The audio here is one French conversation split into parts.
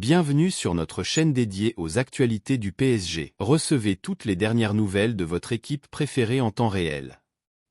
Bienvenue sur notre chaîne dédiée aux actualités du PSG. Recevez toutes les dernières nouvelles de votre équipe préférée en temps réel.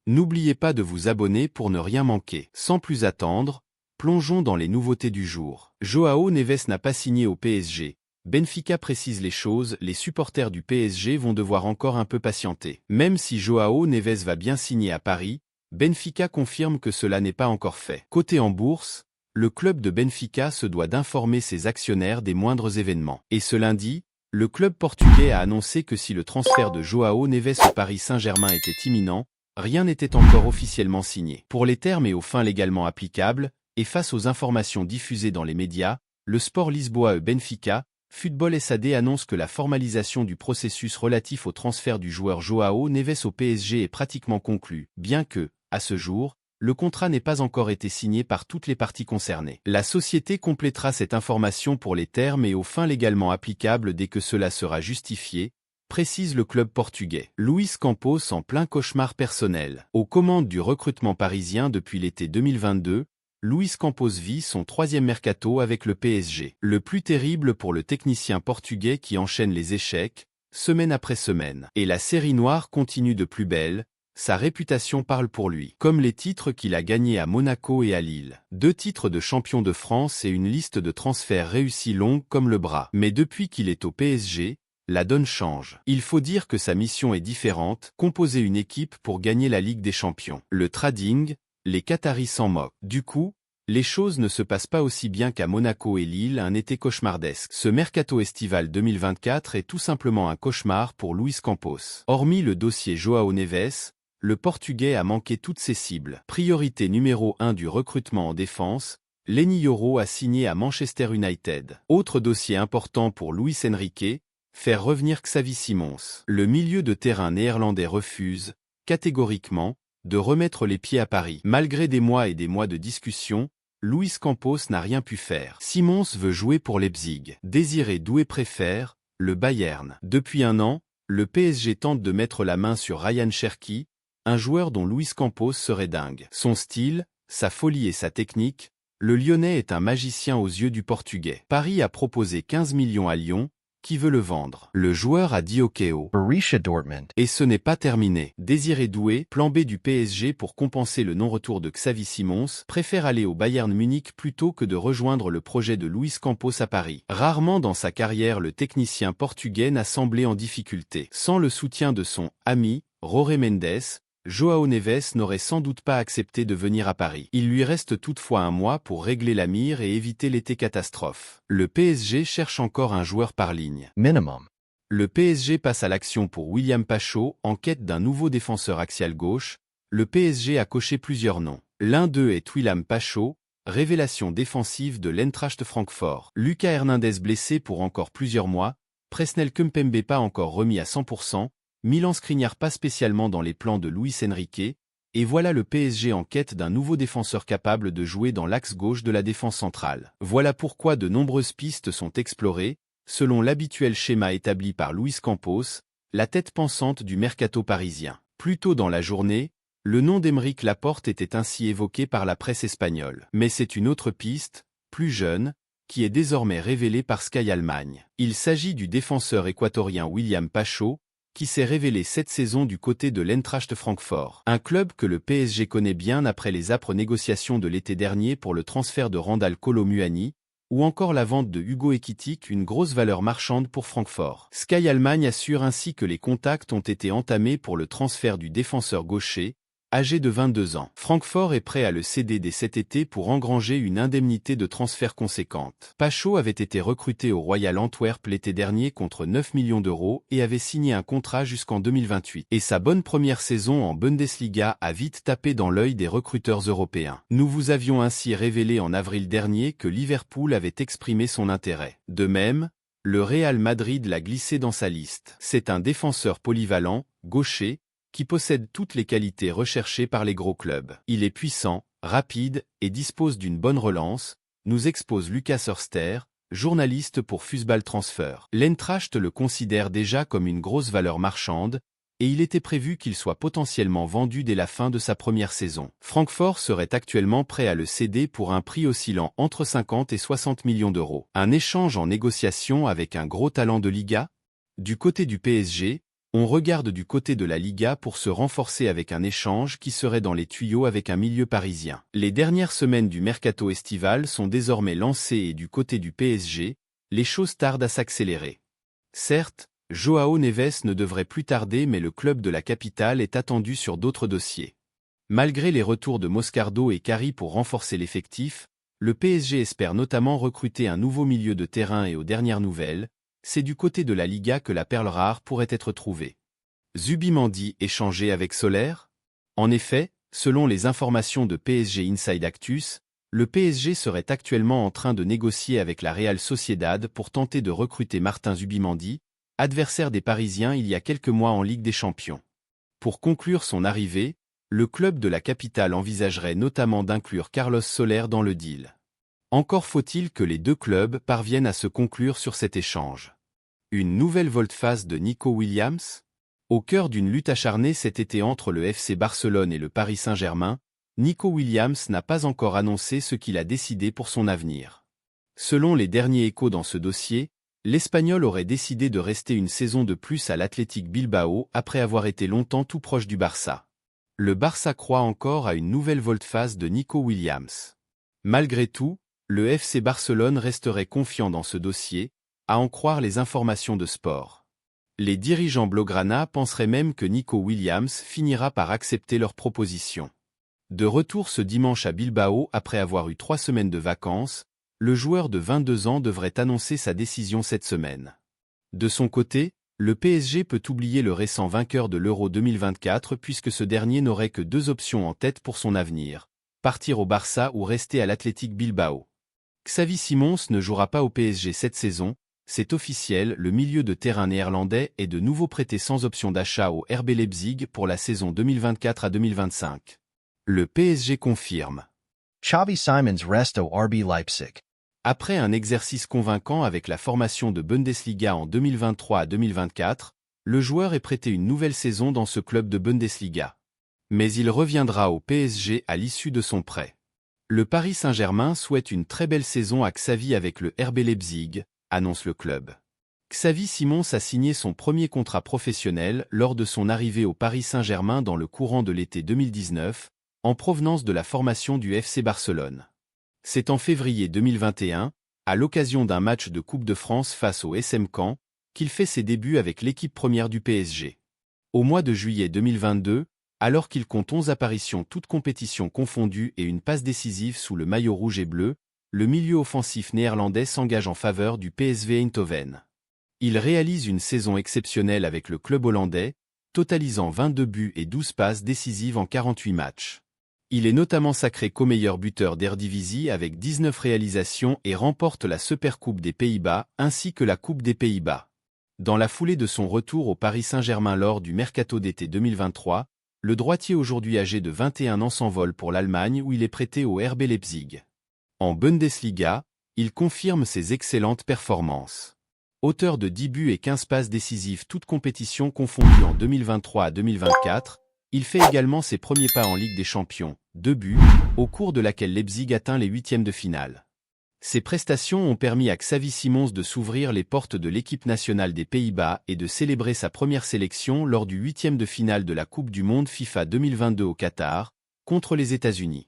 N'oubliez pas de vous abonner pour ne rien manquer. Sans plus attendre, plongeons dans les nouveautés du jour. Joao Neves n'a pas signé au PSG. Benfica précise les choses, les supporters du PSG vont devoir encore un peu patienter. Même si Joao Neves va bien signer à Paris, Benfica confirme que cela n'est pas encore fait. Coté en bourse, le club de Benfica se doit d'informer ses actionnaires des moindres événements. Et ce lundi, le club portugais a annoncé que si le transfert de Joao Neves au Paris Saint-Germain était imminent, rien n'était encore officiellement signé. Pour les termes et aux fins légalement applicables, et face aux informations diffusées dans les médias, le Sport Lisboa et Benfica, Football SAD annonce que la formalisation du processus relatif au transfert du joueur Joao Neves au PSG est pratiquement conclue, bien que, à ce jour, le contrat n'ait pas encore été signé par toutes les parties concernées. La société complétera cette information pour les termes et aux fins légalement applicables dès que cela sera justifié, précise le club portugais. Luis Campos en plein cauchemar personnel. Aux commandes du recrutement parisien depuis l'été 2022, Luis Campos vit son troisième mercato avec le PSG. Le plus terrible pour le technicien portugais qui enchaîne les échecs, semaine après semaine. Et la série noire continue de plus belle. Sa réputation parle pour lui, comme les titres qu'il a gagnés à Monaco et à Lille. 2 titres de champion de France et une liste de transferts réussis longue comme le bras. Mais depuis qu'il est au PSG, la donne change. Il faut dire que sa mission est différente, composer une équipe pour gagner la Ligue des Champions. Le trading, les Qataris s'en moquent. Du coup, les choses ne se passent pas aussi bien qu'à Monaco et Lille, un été cauchemardesque. Ce mercato estival 2024 est tout simplement un cauchemar pour Luis Campos. Hormis le dossier Joao Neves, le Portugais a manqué toutes ses cibles. Priorité numéro 1 du recrutement en défense, Leny Yoro a signé à Manchester United. Autre dossier important pour Luis Enrique, faire revenir Xavi Simons. Le milieu de terrain néerlandais refuse, catégoriquement, de remettre les pieds à Paris. Malgré des mois et des mois de discussion, Luis Campos n'a rien pu faire. Simons veut jouer pour Leipzig. Désiré Doué préfère, le Bayern. Depuis un an, le PSG tente de mettre la main sur Ryan Cherki, un joueur dont Luis Campos serait dingue. Son style, sa folie et sa technique, le Lyonnais est un magicien aux yeux du Portugais. Paris a proposé 15 millions à Lyon, qui veut le vendre. Le joueur a dit OK au Borussia Dortmund. Et ce n'est pas terminé. Désiré Doué, plan B du PSG pour compenser le non-retour de Xavi Simons, préfère aller au Bayern Munich plutôt que de rejoindre le projet de Luis Campos à Paris. Rarement dans sa carrière le technicien portugais n'a semblé en difficulté. Sans le soutien de son ami, Jorge Mendes, Joao Neves n'aurait sans doute pas accepté de venir à Paris. Il lui reste toutefois un mois pour régler la mire et éviter l'été catastrophe. Le PSG cherche encore un joueur par ligne. Minimum. Le PSG passe à l'action pour William Pacho, en quête d'un nouveau défenseur axial gauche. Le PSG a coché plusieurs noms. L'un d'eux est William Pacho, révélation défensive de l'Eintracht Francfort. Lucas Hernandez blessé pour encore plusieurs mois, Presnel Kimpembe pas encore remis à 100%, Milan Skriniar pas spécialement dans les plans de Luis Enrique, et voilà le PSG en quête d'un nouveau défenseur capable de jouer dans l'axe gauche de la défense centrale. Voilà pourquoi de nombreuses pistes sont explorées, selon l'habituel schéma établi par Luis Campos, la tête pensante du mercato parisien. Plus tôt dans la journée, le nom d'Aymeric Laporte était ainsi évoqué par la presse espagnole. Mais c'est une autre piste, plus jeune, qui est désormais révélée par Sky Allemagne. Il s'agit du défenseur équatorien William Pacho, qui s'est révélé cette saison du côté de l'Eintracht Francfort. Un club que le PSG connaît bien après les âpres négociations de l'été dernier pour le transfert de Randal Kolo Muani, ou encore la vente de Hugo Ekitike, une grosse valeur marchande pour Francfort. Sky Allemagne assure ainsi que les contacts ont été entamés pour le transfert du défenseur gaucher, âgé de 22 ans. Francfort est prêt à le céder dès cet été pour engranger une indemnité de transfert conséquente. Pacho avait été recruté au Royal Antwerp l'été dernier contre 9 millions d'euros et avait signé un contrat jusqu'en 2028. Et sa bonne première saison en Bundesliga a vite tapé dans l'œil des recruteurs européens. Nous vous avions ainsi révélé en avril dernier que Liverpool avait exprimé son intérêt. De même, le Real Madrid l'a glissé dans sa liste. C'est un défenseur polyvalent, gaucher, qui possède toutes les qualités recherchées par les gros clubs. Il est puissant, rapide et dispose d'une bonne relance, nous expose Lucas Hörster, journaliste pour Fußball Transfer. L'Eintracht le considère déjà comme une grosse valeur marchande, et il était prévu qu'il soit potentiellement vendu dès la fin de sa première saison. Francfort serait actuellement prêt à le céder pour un prix oscillant entre 50 et 60 millions d'euros. Un échange en négociation avec un gros talent de Liga? Du côté du PSG, on regarde du côté de la Liga pour se renforcer avec un échange qui serait dans les tuyaux avec un milieu parisien. Les dernières semaines du mercato estival sont désormais lancées et du côté du PSG, les choses tardent à s'accélérer. Certes, Joao Neves ne devrait plus tarder, mais le club de la capitale est attendu sur d'autres dossiers. Malgré les retours de Moscardo et Carry pour renforcer l'effectif, le PSG espère notamment recruter un nouveau milieu de terrain et aux dernières nouvelles, c'est du côté de la Liga que la perle rare pourrait être trouvée. Zubimendi échangé avec Soler? En effet, selon les informations de PSG Inside Actus, le PSG serait actuellement en train de négocier avec la Real Sociedad pour tenter de recruter Martin Zubimendi, adversaire des Parisiens il y a quelques mois en Ligue des Champions. Pour conclure son arrivée, le club de la capitale envisagerait notamment d'inclure Carlos Soler dans le deal. Encore faut-il que les deux clubs parviennent à se conclure sur cet échange. Une nouvelle volte-face de Nico Williams? Au cœur d'une lutte acharnée cet été entre le FC Barcelone et le Paris Saint-Germain, Nico Williams n'a pas encore annoncé ce qu'il a décidé pour son avenir. Selon les derniers échos dans ce dossier, l'Espagnol aurait décidé de rester une saison de plus à l'Athletic Bilbao après avoir été longtemps tout proche du Barça. Le Barça croit encore à une nouvelle volte-face de Nico Williams. Malgré tout, le FC Barcelone resterait confiant dans ce dossier, à en croire les informations de Sport. Les dirigeants blaugrana penseraient même que Nico Williams finira par accepter leur proposition. De retour ce dimanche à Bilbao après avoir eu 3 semaines de vacances, le joueur de 22 ans devrait annoncer sa décision cette semaine. De son côté, le PSG peut oublier le récent vainqueur de l'Euro 2024 puisque ce dernier n'aurait que 2 options en tête pour son avenir, partir au Barça ou rester à l'Athletic Bilbao. Xavi Simons ne jouera pas au PSG cette saison, c'est officiel, le milieu de terrain néerlandais est de nouveau prêté sans option d'achat au RB Leipzig pour la saison 2024 à 2025. Le PSG confirme. Xavi Simons reste au RB Leipzig. Après un exercice convaincant avec la formation de Bundesliga en 2023 à 2024, le joueur est prêté une nouvelle saison dans ce club de Bundesliga. Mais il reviendra au PSG à l'issue de son prêt. Le Paris Saint-Germain souhaite une très belle saison à Xavi avec le RB Leipzig, annonce le club. Xavi Simons a signé son premier contrat professionnel lors de son arrivée au Paris Saint-Germain dans le courant de l'été 2019, en provenance de la formation du FC Barcelone. C'est en février 2021, à l'occasion d'un match de Coupe de France face au SM Caen, qu'il fait ses débuts avec l'équipe première du PSG. Au mois de juillet 2022, alors qu'il compte 11 apparitions toutes compétitions confondues et une passe décisive sous le maillot rouge et bleu, le milieu offensif néerlandais s'engage en faveur du PSV Eindhoven. Il réalise une saison exceptionnelle avec le club hollandais, totalisant 22 buts et 12 passes décisives en 48 matchs. Il est notamment sacré co-meilleur buteur d'Eredivisie avec 19 réalisations et remporte la Supercoupe des Pays-Bas ainsi que la Coupe des Pays-Bas. Dans la foulée de son retour au Paris Saint-Germain lors du mercato d'été 2023, le droitier aujourd'hui âgé de 21 ans s'envole pour l'Allemagne où il est prêté au RB Leipzig. En Bundesliga, il confirme ses excellentes performances. Auteur de 10 buts et 15 passes décisives toutes compétitions confondues en 2023 à 2024, il fait également ses premiers pas en Ligue des Champions, 2 buts, au cours de laquelle Leipzig atteint les huitièmes de finale. Ces prestations ont permis à Xavi Simons de s'ouvrir les portes de l'équipe nationale des Pays-Bas et de célébrer sa première sélection lors du huitième de finale de la Coupe du Monde FIFA 2022 au Qatar, contre les États-Unis.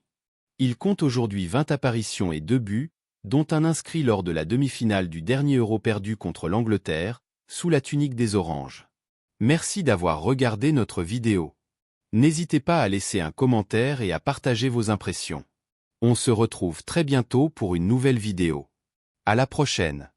Il compte aujourd'hui 20 apparitions et 2 buts, dont un inscrit lors de la demi-finale du dernier Euro perdu contre l'Angleterre, sous la tunique des Oranges. Merci d'avoir regardé notre vidéo. N'hésitez pas à laisser un commentaire et à partager vos impressions. On se retrouve très bientôt pour une nouvelle vidéo. À la prochaine.